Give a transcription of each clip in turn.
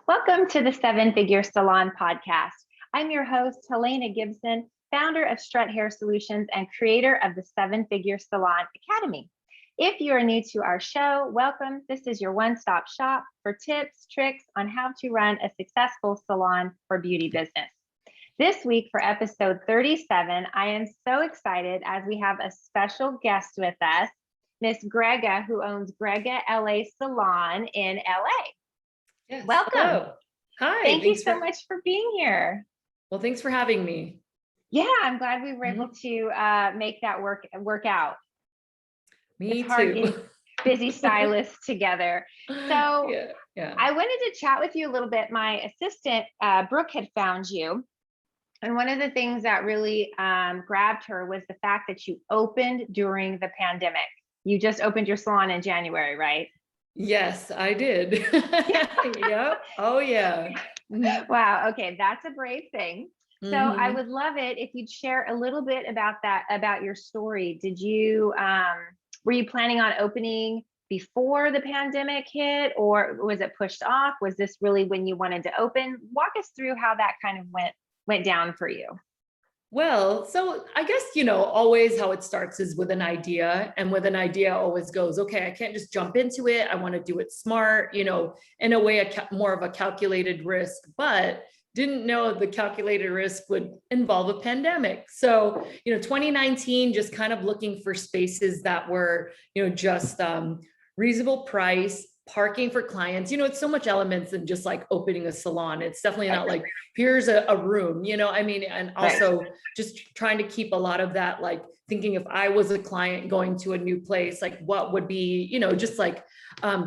Welcome to the Seven Figure Salon Podcast. I'm your host, Helena Gibson, founder of Strut Hair Solutions and creator of the Seven Figure Salon Academy. If you are new to our show, welcome. This is your one-stop shop for tips, tricks on how to run a successful salon or beauty business. This week for episode 37, I am so excited as we have a special guest with us, Miss Gregga, who owns Gregga LA Salon in LA. Yes. Welcome. Hello. Hi. Thank you so much for being here. Well, thanks for having me. Yeah, I'm glad we were able to make that work out. Me it's hard too. getting busy stylists together. So yeah. I wanted to chat with you a little bit. My assistant, Brooke, had found you. And one of the things that really grabbed her was the fact that you opened during the pandemic. You just opened your salon in January, right? Yes, I did. Yep. Oh, yeah. Wow. Okay. That's a brave thing. So I would love it if you'd share a little bit about that, about your story. Did you, were you planning on opening before the pandemic hit, or was it pushed off? Was this really when you wanted to open? Walk us through how that kind of went down for you. Well, so I guess, always how it starts is with an idea, and with an idea always goes, okay, I can't just jump into it. I want to do it smart, in a way, more of a calculated risk, but didn't know the calculated risk would involve a pandemic. So, 2019, just kind of looking for spaces that were, just reasonable price, parking for clients. It's so much elements than just like opening a salon. It's definitely not like, here's a room, and also just trying to keep a lot of that, like thinking if I was a client going to a new place, like what would be, just like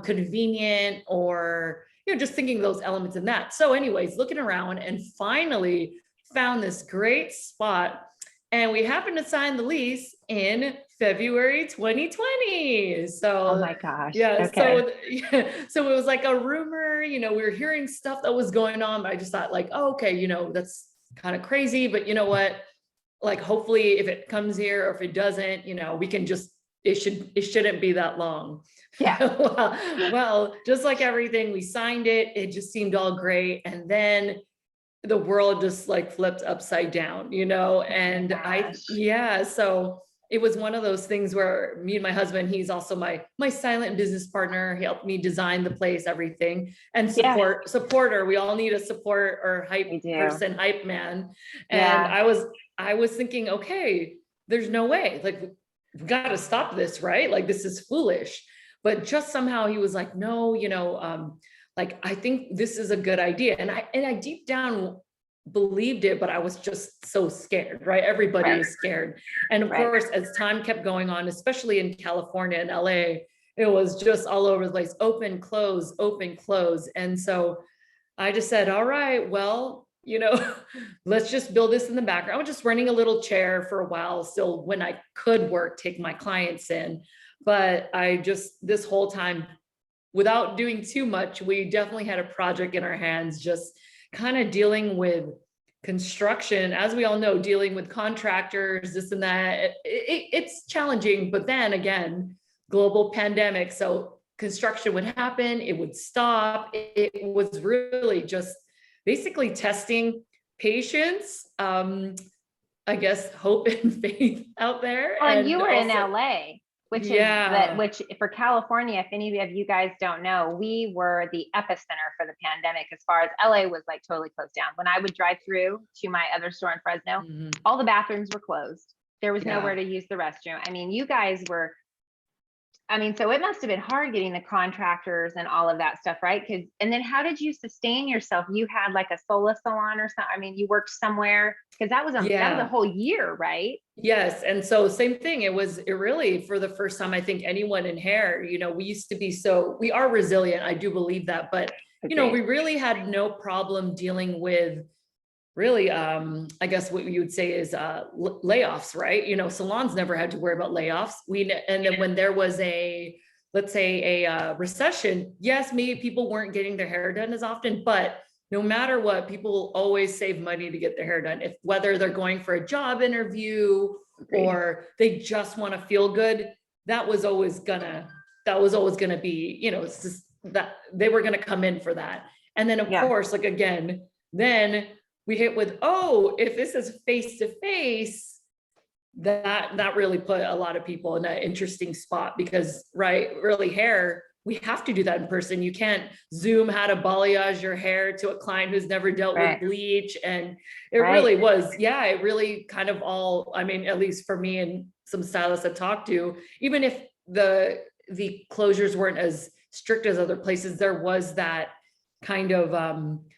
convenient, or, just thinking those elements in that. So anyways, looking around and finally found this great spot, and we happened to sign the lease in February 2020. So, oh my gosh. Yeah. Okay. So it was like a rumor, we were hearing stuff that was going on, but I just thought like, oh, okay, that's kind of crazy, but you know what? Like, hopefully if it comes here, or if it doesn't, we can just, it shouldn't be that long. Yeah. well, just like everything, we signed it. It just seemed all great. And then the world just like flipped upside down, and so it was one of those things where me and my husband, he's also my silent business partner. He helped me design the place, everything, and supporter. We all need a support or hype person, hype man. And I was thinking, okay, there's no way, like, we got to stop this, right? Like, this is foolish. But just somehow he was like, no, like, I think this is a good idea. And I deep down believed it, but I was just so scared, right? Everybody is scared. And of course, as time kept going on, especially in California and LA, it was just all over the place, open, close, open, close. And so I just said, all right, well, let's just build this in the background. I was just running a little chair for a while, still when I could work, take my clients in. But this whole time, without doing too much, we definitely had a project in our hands, just kind of dealing with construction. As we all know, dealing with contractors, this and that, it's challenging. But then again, global pandemic. So construction would happen, it would stop. It was really just basically testing patience, I guess, hope and faith out there. And you were in LA. Which for California, if any of you guys don't know, we were the epicenter for the pandemic, as far as LA was like totally closed down. When I would drive through to my other store in Fresno, all the bathrooms were closed. There was nowhere to use the restroom. I mean, you guys were, so it must have been hard getting the contractors and all of that stuff, right? And then how did you sustain yourself? You had like a solo salon or something? You worked somewhere, because that was a whole year, right? Yes. And so same thing. It really, for the first time, I think anyone in hair, we used to be we are resilient. I do believe that, but we really had no problem dealing with really, I guess what you would say is layoffs, right? Salons never had to worry about layoffs. And then when there was let's say a recession, yes, maybe people weren't getting their hair done as often, but no matter what, people will always save money to get their hair done. whether they're going for a job interview or they just want to feel good, that was always gonna be, it's just that they were going to come in for that. And then of course, like, again, then we hit with, oh, if this is face to face, that really put a lot of people in an interesting spot because, right, really hair, we have to do that in person. You can't Zoom how to balayage your hair to a client who's never dealt with bleach. And it really was, it really kind of all, I mean, at least for me and some stylists I talked to, even if the closures weren't as strict as other places, there was that kind of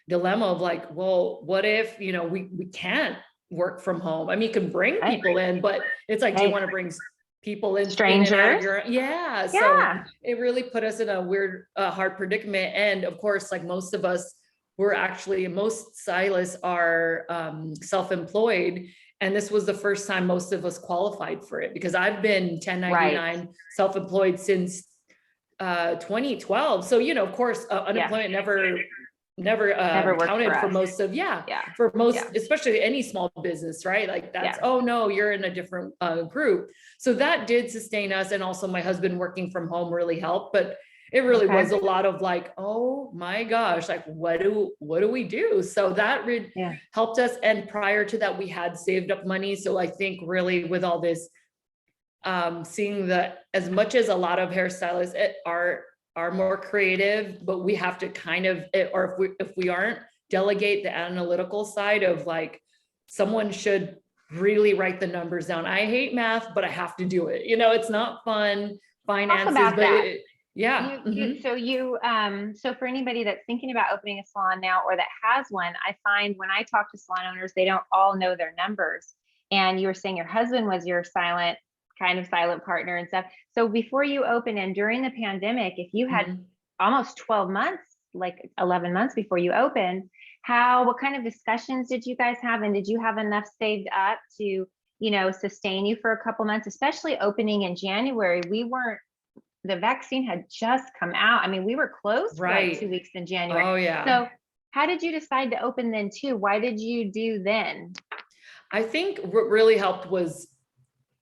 dilemma of like, well, what if, you know, we can't work from home? I mean, you can bring people in, but it's like, do you want to bring people in, strangers? In and out of your, so it really put us in a weird, hard predicament. And of course, like most of us were actually, most stylists are self-employed. And this was the first time most of us qualified for it, because I've been 1099 self-employed since 2012. So, you know, of course, unemployment never counted for most of, for most, especially any small business, right? Like that's, oh no, you're in a different group. So that did sustain us. And also my husband working from home really helped, but it really was a lot of like, oh my gosh, like what do we do? So that really helped us. And prior to that, we had saved up money. So I think really with all this, seeing that as much as a lot of hairstylists are more creative, but we have to kind of, or if we aren't, delegate the analytical side of like, someone should really write the numbers down. I hate math, but I have to do it. You know, it's not fun, finances, so for anybody that's thinking about opening a salon now, or that has one, I find when I talk to salon owners, they don't all know their numbers. And you were saying your husband was your silent partner and stuff. So before you open and during the pandemic, if you had almost 12 months, like 11 months before you opened, what kind of discussions did you guys have? And did you have enough saved up to, you know, sustain you for a couple months, especially opening in January? The vaccine had just come out. I mean, we were closed for like 2 weeks in January. Oh yeah. So how did you decide to open then too? Why did you do then? I think what really helped was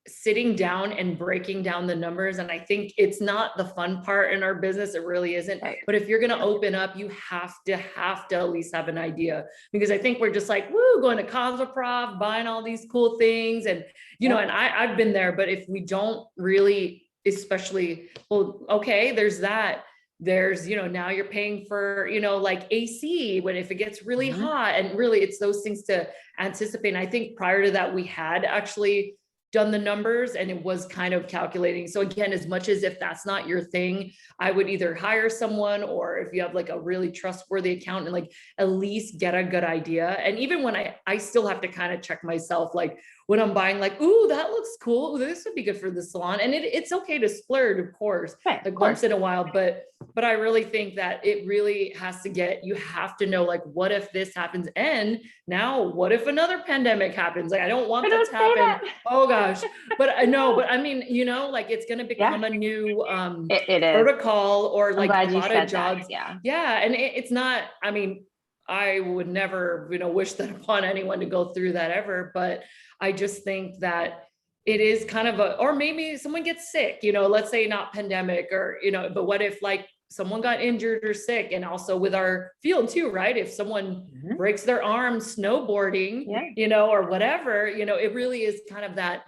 sitting down and breaking down the numbers. And I think it's not the fun part in our business. It really isn't. But if you're going to open up, you have to at least have an idea, because I think we're just like, woo, going to Cosmoprof, buying all these cool things. And, you know, and I've been there, but if we don't really, especially, well, okay, there's that. There's, you know, now you're paying for, you know, like AC when if it gets really hot, and really it's those things to anticipate. And I think prior to that, we had actually done the numbers and it was kind of calculating. So again, as much as if that's not your thing, I would either hire someone, or if you have like a really trustworthy accountant, like at least get a good idea. And even when I still have to kind of check myself, like when I'm buying, like, ooh, that looks cool. Ooh, this would be good for the salon. And it's okay to splurge, of course, like once in a while, but I really think that it really has to you have to know, like, what if this happens? And now what if another pandemic happens? Like, I don't want that to happen. Oh gosh. But I know, but I mean, you know, like it's going to become a new it is. protocol, or like a lot of jobs. That. And it's not, I mean, I would never, you know, wish that upon anyone to go through that ever. But I just think that it is kind of or maybe someone gets sick, you know, let's say not pandemic, or, you know, but what if like someone got injured or sick? And also with our field too, right? If someone breaks their arm snowboarding, you know, or whatever, you know, it really is kind of that.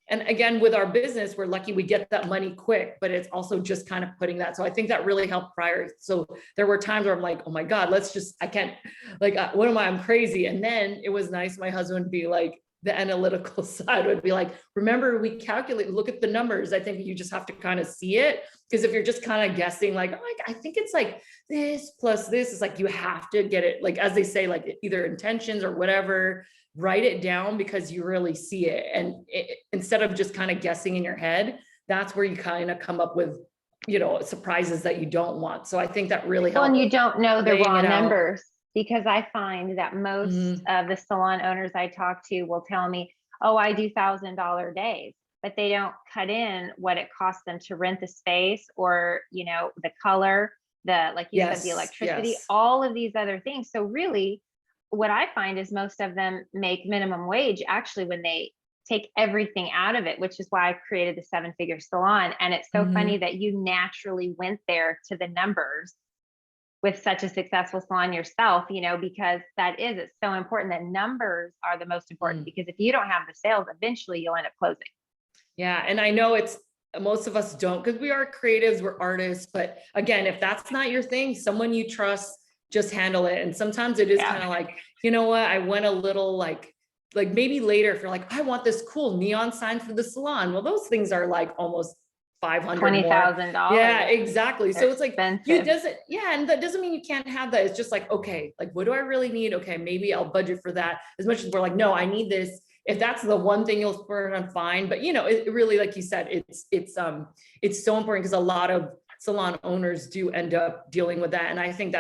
And again, with our business, we're lucky we get that money quick, but it's also just kind of putting that. So I think that really helped prior. So there were times where I'm like, oh my God, I can't, like, what am I? I'm crazy. And then it was nice. My husband would be like, the analytical side would be like, remember, we calculate, look at the numbers. I think you just have to kind of see it. Because if you're just kind of guessing, like, oh, I think it's like this plus this, is like, you have to get it, like, as they say, like either intentions or whatever, write it down because you really see it. And instead of just kind of guessing in your head, that's where you kind of come up with, you know, surprises that you don't want. So I think that really helps. Well, and you don't know the raw numbers, because I find that most of the salon owners I talk to will tell me, oh, I do $1,000 days, but they don't cut in what it costs them to rent the space, or, you know, the color, like you said, the electricity, all of these other things. So really what I find is most of them make minimum wage actually when they take everything out of it, which is why I created the 7-figure salon. And it's so funny that you naturally went there to the numbers with such a successful salon yourself, because it's so important that numbers are the most important, because if you don't have the sales, eventually you'll end up closing. Yeah. And I know most of us don't, because we are creatives, we're artists, but again, if that's not your thing, someone you trust, just handle it. And sometimes it is kind of like, you know what, I went a little like maybe later, if you're like, I want this cool neon sign for the salon. Well, those things are like almost $500 $20,000. Yeah, exactly. So it's like, and that doesn't mean you can't have that. It's just like, okay, like, what do I really need? Okay, maybe I'll budget for that. As much as we're like, no, I need this. If that's the one thing you'll spend on, fine. But it really, like you said, it's so important, because a lot of salon owners do end up dealing with that. And I think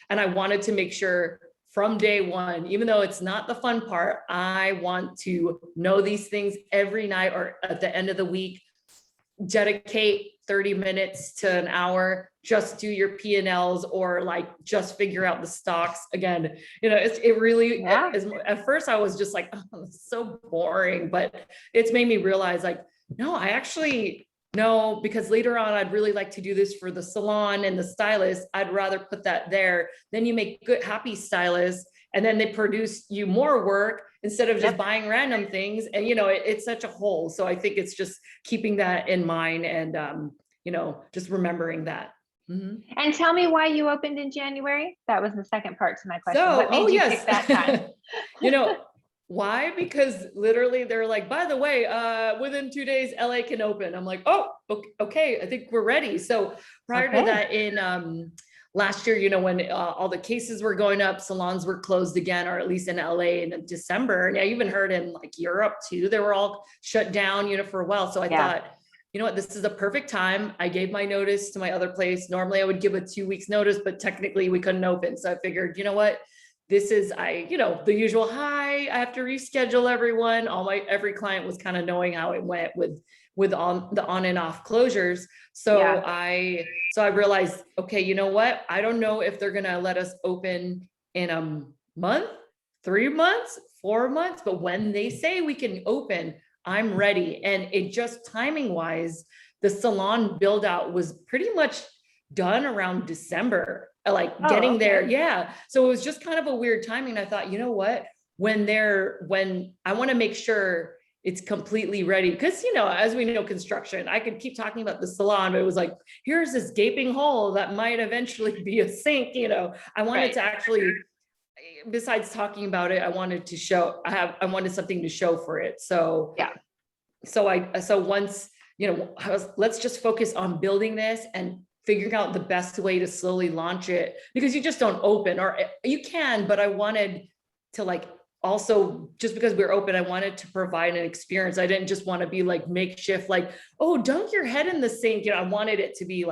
and I wanted to make sure from day one, even though it's not the fun part, I want to know these things every night or at the end of the week. Dedicate 30 minutes to an hour, just do your P&Ls, or like just figure out the stocks. Again, it really, at first I was just like, oh, it's so boring, but it's made me realize like, no, I actually no, because later on, I'd really like to do this for the salon and the stylist. I'd rather put that there. Then you make good, happy stylists, and then they produce you more work instead of just buying random things. And, it's such a whole. So I think it's just keeping that in mind and, just remembering that. Mm-hmm. And tell me why you opened in January. That was the second part to my question. What made you pick that time? Why? Because literally they're like, by the way, within 2 days, LA can open. I'm like, oh, okay. I think we're ready. So prior to that, in last year, when all the cases were going up, salons were closed again, or at least in LA in December. And I even heard in like Europe too, they were all shut down, for a while. So I thought, you know what, this is a perfect time. I gave my notice to my other place. Normally I would give a 2 weeks notice, but technically we couldn't open. So I figured, you know what? This is, the usual, hi, I have to reschedule everyone. Every client was kind of knowing how it went with the on and off closures. So I realized, okay, you know what? I don't know if they're going to let us open in a month, 3 months, 4 months, but when they say we can open, I'm ready. And it just timing wise, the salon build out was pretty much done around December. Getting there. Yeah. So it was just kind of a weird timing. I thought, you know what, when I want to make sure it's completely ready. Cause as we know, construction, I could keep talking about the salon, but it was like, here's this gaping hole that might eventually be a sink. I wanted to actually, besides talking about it, I wanted something to show for it. So, so once, let's just focus on building this and figuring out the best way to slowly launch it, because you just don't open, or you can, but I wanted to also, just because we're open, I wanted to provide an experience. I didn't just want to be makeshift, oh, dunk your head in the sink. I wanted it to be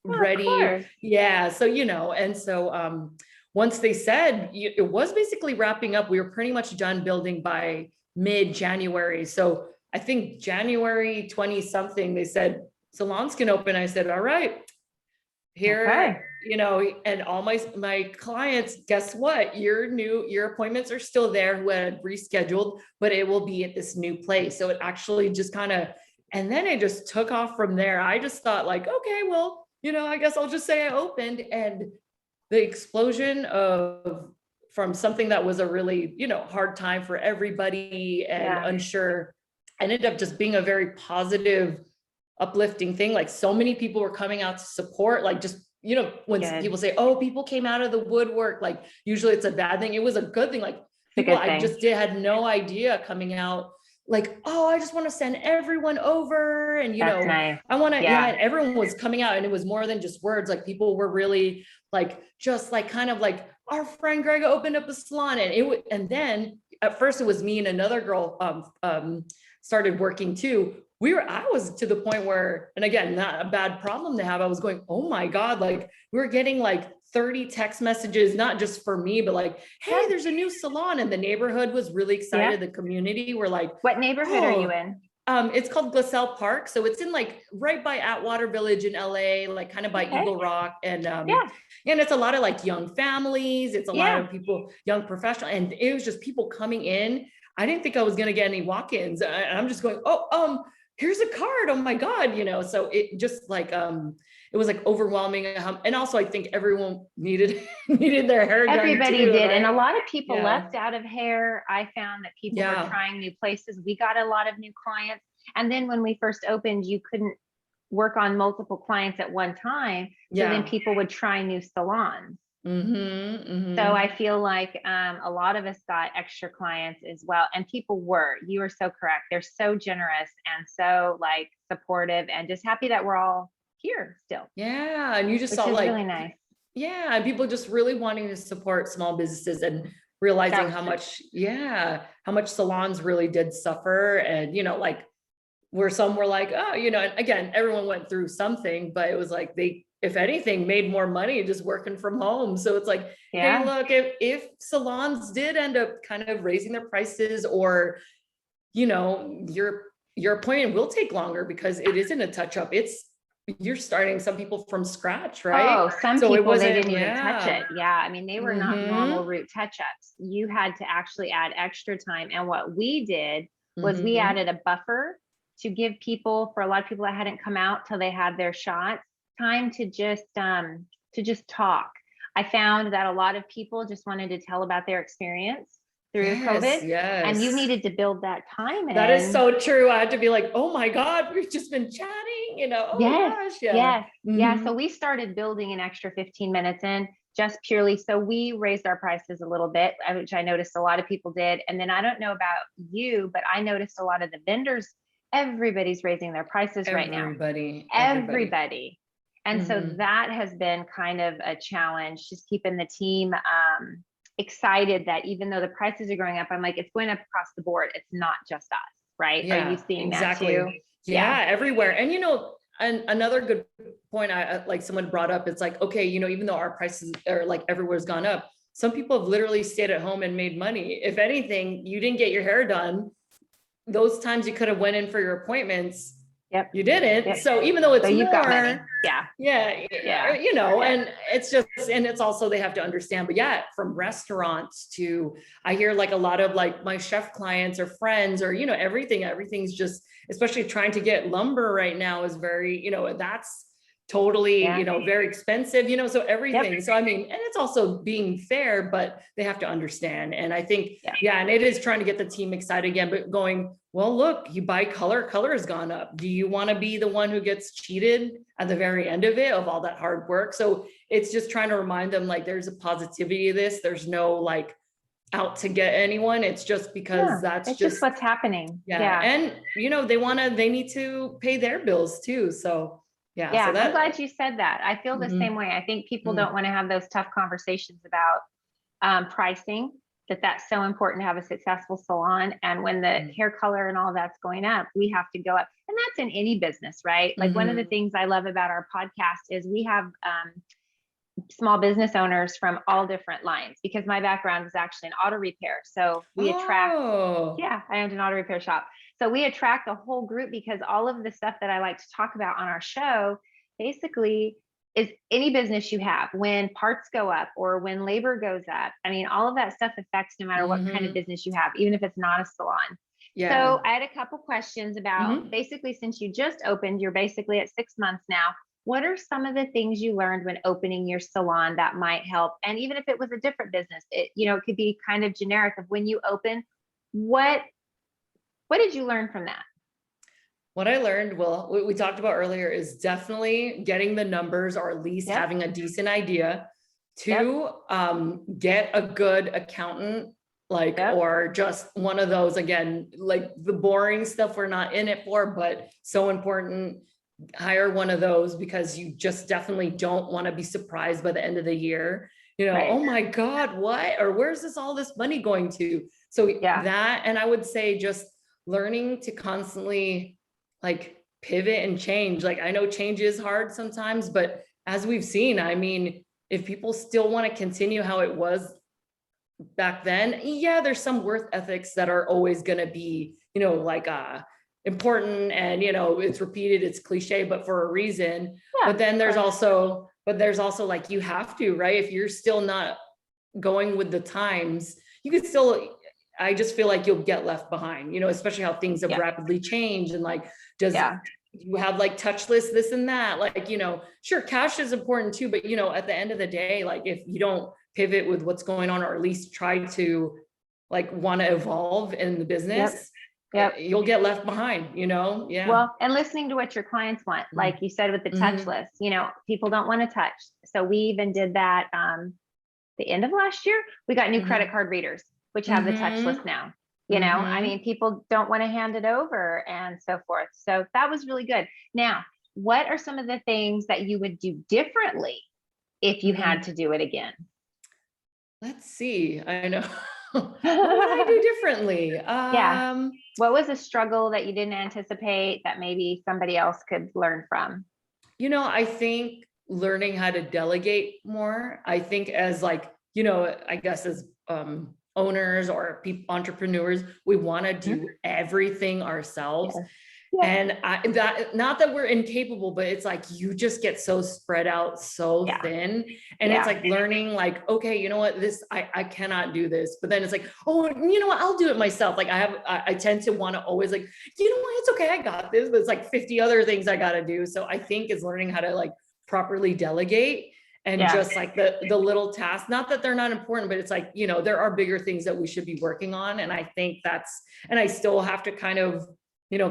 ready. Yeah. So, and so, once they said it was basically wrapping up, we were pretty much done building by mid-January. So I think January 20 something, they said salons can open. I said, all right, here, and all my clients, guess what? Your appointments are still there, who had rescheduled, but it will be at this new place. So it actually just and then it just took off from there. I just thought okay, well, I guess I'll just say I opened, and the explosion from something that was a really, hard time for everybody and unsure, ended up just being a very positive, uplifting thing. So many people were coming out to support, when people say, oh, people came out of the woodwork, usually it's a bad thing. It was a good thing. People I just had no idea coming out, oh, I just want to send everyone over. And, nice. I want to, and everyone was coming out, and it was more than just words. People were really our friend Gregga opened up a salon, and then at first it was me and another girl, started working too. I was to the point where, and again, not a bad problem to have, I was going, oh my God, we were getting 30 text messages, not just for me, but hey, there's a new salon, and the neighborhood was really excited. The community were what neighborhood are you in? It's called Glassell Park. So it's in right by Atwater Village in LA, kind of by Eagle Rock. And, and it's a lot of young families. It's a lot of people, young professionals. And it was just people coming in. I didn't think I was going to get any walk-ins. I'm just going, here's a card. Oh my God. So it just it was like overwhelming. And also I think everyone needed their hair done. Everybody too, did. right? And a lot of people left out of hair. I found that people were Yeah. trying new places. We got a lot of new clients. And then when we first opened, you couldn't work on multiple clients at one time. So then people would try new salons. So I feel like a lot of us got extra clients as well. And people were, you are so correct. They're so generous and so like supportive and just happy that we're all here still. Yeah. And you just which saw is like, really nice. Yeah. And people just really wanting to support small businesses and realizing how much salons really did suffer. And, you know, like where some were like, oh, you know, and again, everyone went through something, but it was like they, if anything, made more money just working from home. So it's like, hey, look, if salons did end up kind of raising their prices, or, you know, your appointment will take longer because it isn't a touch up. You're starting some people from scratch, right? Oh, some people, they didn't even touch it. Yeah. I mean, they were not normal root touch-ups. You had to actually add extra time. And what we did was we added a buffer to give people, for a lot of people that hadn't come out till they had their shots, time to just talk. I found that a lot of people just wanted to tell about their experience through COVID. Yes. And you needed to build that time in. That is so true. I had to be like, oh my God, we've just been chatting, you know. Oh gosh, yeah. So we started building an extra 15 minutes in, just purely. So we raised our prices a little bit, which I noticed a lot of people did. And then I don't know about you, but I noticed a lot of the vendors, everybody's raising their prices right now. Everybody. And so that has been kind of a challenge, just keeping the team excited that even though the prices are going up, I'm like, it's going up across the board. It's not just us, right? Are you seeing that too? Yeah, everywhere. And, you know, and another good point, I like someone brought up, it's like, okay, you know, even though our prices are like everywhere's gone up, some people have literally stayed at home and made money. If anything, you didn't get your hair done. Those times you could have went in for your appointments. You didn't. So even though it's you've more, got money. You know, and it's just, and it's also, they have to understand, but from restaurants to, I hear like a lot of like my chef clients or friends or, you know, everything's just, especially trying to get lumber right now is very, you know, that's totally, you know, very expensive, you know, so everything. So, I mean, and it's also being fair, but they have to understand. And I think, and it is trying to get the team excited again, but going, well, look, you buy color has gone up. Do you want to be the one who gets cheated at the very end of it, of all that hard work? So it's just trying to remind them, like, there's a positivity to this. There's no like out to get anyone. It's just because it's just what's happening. And you know, they need to pay their bills too. So so I'm glad you said that. I feel the same way. I think people don't want to have those tough conversations about pricing, that's so important to have a successful salon. And when the hair color and all that's going up, we have to go up. And that's in any business, right? Like one of the things I love about our podcast is we have small business owners from all different lines, because my background is actually in auto repair. So we attract, I owned an auto repair shop. So we attract a whole group, because all of the stuff that I like to talk about on our show basically is any business you have. When parts go up or when labor goes up, I mean, all of that stuff affects no matter what kind of business you have, even if it's not a salon. So I had a couple questions about basically, since you just opened, you're basically at 6 months now. What are some of the things you learned when opening your salon that might help? And even if it was a different business, it could be kind of generic of when you open, what did you learn from that? What I learned, well, what we talked about earlier, is definitely getting the numbers, or at least having a decent idea. Two, get a good accountant, like, or just one of those, again, like the boring stuff we're not in it for, but so important. Hire one of those, because you just definitely don't want to be surprised by the end of the year. You know, oh my God, what? Or where's all this money going to? So that, and I would say just learning to constantly like pivot and change. Like, I know change is hard sometimes, but as we've seen, I mean, if people still want to continue how it was back then, there's some work ethics that are always going to be, you know, like, important, and, you know, it's repeated, it's cliche, but for a reason. But then there's also like, you have to, right? If you're still not going with the times, you could still, I just feel like you'll get left behind, you know, especially how things have rapidly changed. And like, you have like touchless, this and that, like, sure, cash is important too, but at the end of the day, like if you don't pivot with what's going on, or at least try to like want to evolve in the business, you'll get left behind, Yeah. Well, and listening to what your clients want, like you said, with the touchless, people don't want to touch. So we even did that, the end of last year, we got new credit card readers, which have the touchless now. I mean, people don't want to hand it over and so forth. So that was really good. Now, what are some of the things that you would do differently if you had to do it again? Let's see. I know. What would I do differently? What was a struggle that you didn't anticipate that maybe somebody else could learn from? I think learning how to delegate more. I think as like, I guess as owners or entrepreneurs, we want to do everything ourselves. And not that we're incapable, but it's like, you just get so spread out, so thin. And it's like learning like, okay, you know what, I cannot do this. But then it's like, oh, you know what, I'll do it myself. Like I tend to want to always like, you know what, it's okay, I got this, but it's like 50 other things I got to do. So I think it's learning how to like properly delegate. And just like the little tasks, not that they're not important, but it's like, there are bigger things that we should be working on. And I think and I still have to kind of,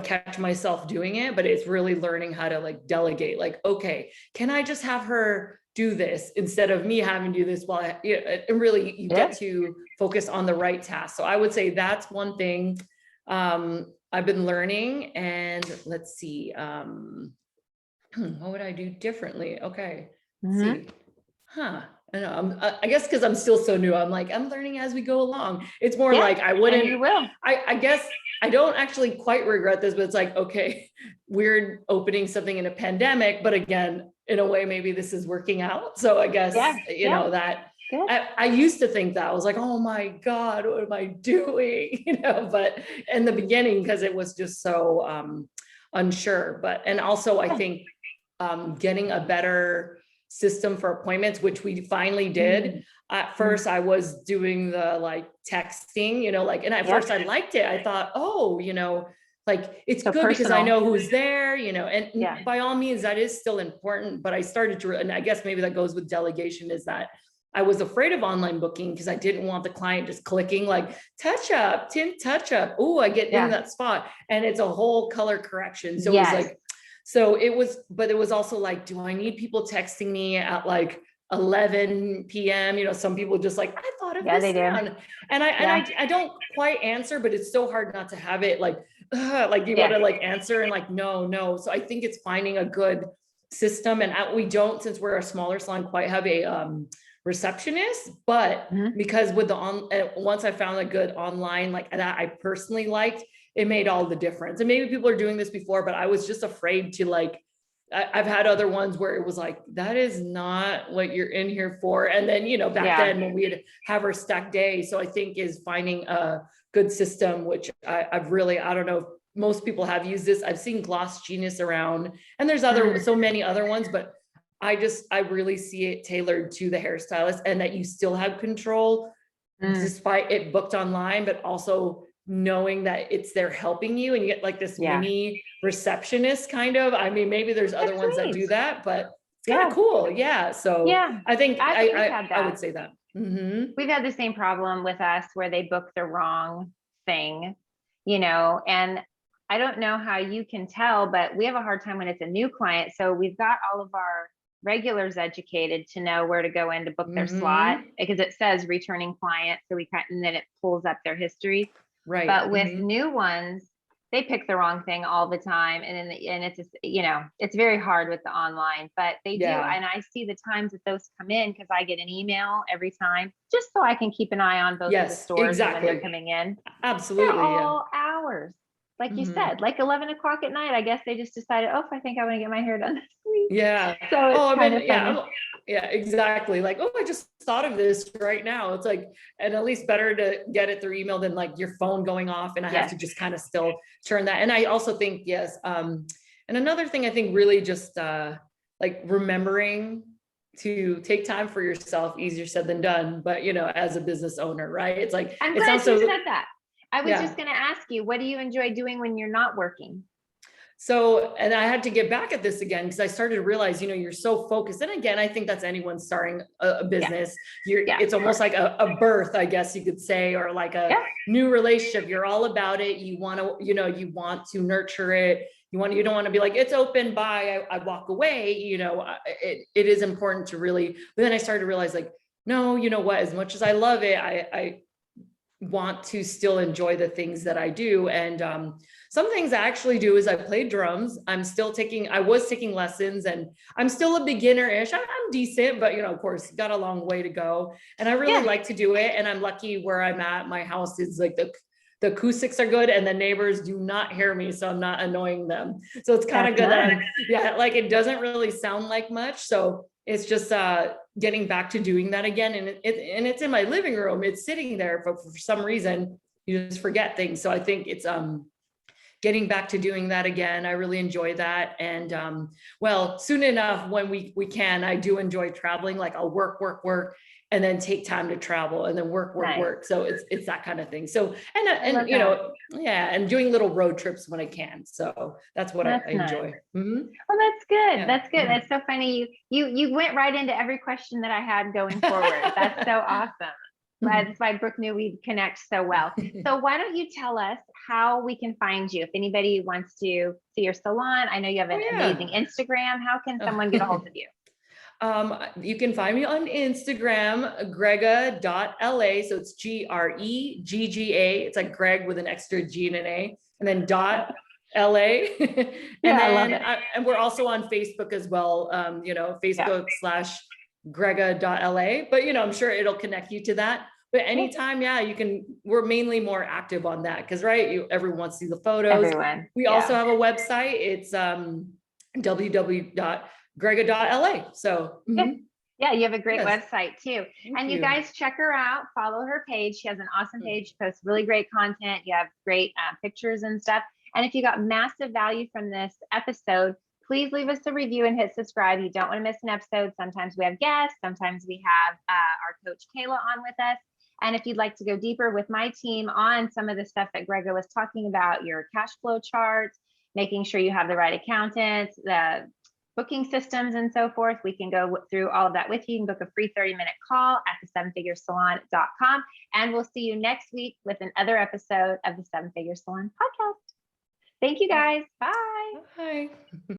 catch myself doing it, but it's really learning how to like delegate, like, okay, can I just have her do this instead of me having to do this while and really you get to focus on the right task. So I would say that's one thing I've been learning. And let's see, what would I do differently? Okay. Let's see. I know. I guess because I'm still so new, I'm learning as we go along. It's more like I wouldn't. You will. I guess I don't actually quite regret this, but it's like, okay, weird opening something in a pandemic, but again, in a way, maybe this is working out. So I guess that. I used to think that I was like, oh my God, what am I doing? But in the beginning, because it was just so unsure. And also I think getting a better system for appointments, which we finally did. At first I was doing the like texting, and at first I liked it. I thought, oh, like it's so good personal. Because I know who's there, and by all means that is still important, but I started to, and I guess maybe that goes with delegation, is that I was afraid of online booking because I didn't want the client just clicking like tint touch up. Oh, I get in that spot and it's a whole color correction. So it was like, but it was also like, do I need people texting me at like 11 p.m.? Some people just like, I thought of this. They do. And I don't quite answer, but it's so hard not to have it like you want to like answer and like, no. So I think it's finding a good system. And we don't, since we're a smaller salon, quite have a receptionist, but because with once I found a good online, like that I personally liked, it made all the difference. And maybe people are doing this before, but I was just afraid to like, I've had other ones where it was like, that is not what you're in here for. And then, back then when we'd have our stack day. So I think is finding a good system, which I've really, I don't know if most people have used this. I've seen Gloss Genius around, and there's so many other ones, but I really see it tailored to the hairstylist, and that you still have control despite it booked online, but also knowing that it's there helping you, and you get like this mini receptionist kind of. I mean, maybe there's other ones that do that, but it's kind of cool. So I think I would say that. We've had the same problem with us where they book the wrong thing, and I don't know how you can tell, but we have a hard time when it's a new client. So we've got all of our regulars educated to know where to go in to book their slot, because it says returning client. So and then it pulls up their history. Right. But with new ones, they pick the wrong thing all the time. And it's just, it's very hard with the online, but they do. And I see the times that those come in, because I get an email every time, just so I can keep an eye on both of the stores when they're coming in. Absolutely. They're all hours. Like you said, like 11 o'clock at night, I guess they just decided, I think I want to get my hair done this week. Yeah. So it's kind of funny. Yeah, exactly. Like, I just thought of this right now. It's like, and at least better to get it through email than like your phone going off, and I have to just kind of still turn that. And I also think, and another thing I think really just like remembering to take time for yourself, easier said than done, but as a business owner, right? It's like, I'm glad you said that. I was just going to ask you, what do you enjoy doing when you're not working? So, and I had to get back at this again because I started to realize, you're so focused. And again, I think that's anyone starting a business. It's almost like a birth, I guess you could say, or like a new relationship. You're all about it. You want to, you want to nurture it. You don't want to be like, it's open, bye, I walk away. It is important to really, but then I started to realize like, no, you know what, as much as I love it, I want to still enjoy the things that I do. And some things I actually do is I play drums. I was taking lessons, and I'm still a beginner-ish. I'm decent, but of course, got a long way to go. And I really like to do it. And I'm lucky where I'm at. My house is like the acoustics are good and the neighbors do not hear me, so I'm not annoying them. So it's kind of good that like it doesn't really sound like much. So it's just getting back to doing that again. And it's in my living room. It's sitting there, but for some reason you just forget things. So I think it's getting back to doing that again. I really enjoy that. And well, soon enough, when we can, I do enjoy traveling. Like I'll work, and then take time to travel, and then work. So it's that kind of thing. So, and and doing little road trips when I can. So that's what I enjoy. Mm-hmm. Well, that's good. Yeah. That's good. Mm-hmm. That's so funny. You went right into every question that I had going forward. That's so awesome. That's why Brooke knew we'd connect so well. So why don't you tell us how we can find you? If anybody wants to see your salon, I know you have an amazing Instagram. How can someone get a hold of you? You can find me on Instagram, Gregga.la. So it's Gregga. It's like Greg with an extra G and an A, and then .la. And we're also on Facebook as well. Facebook /Gregga.la. But I'm sure it'll connect you to that. But anytime, you can. We're mainly more active on that because everyone wants to see the photos. We also have a website. It's www.Gregga.la. So you have a great website too. Thank you guys check her out, follow her page. She has an awesome page. She posts really great content. You have great pictures and stuff. And if you got massive value from this episode, please leave us a review and hit subscribe. You don't want to miss an episode. Sometimes we have guests, sometimes we have our coach Kayla on with us. And if you'd like to go deeper with my team on some of the stuff that Gregga was talking about, your cash flow charts, making sure you have the right accountants, the booking systems and so forth, we can go through all of that with you. You can book a free 30-minute call at the7figuresalon.com. And we'll see you next week with another episode of the 7 Figure Salon podcast. Thank you guys. Bye. Bye.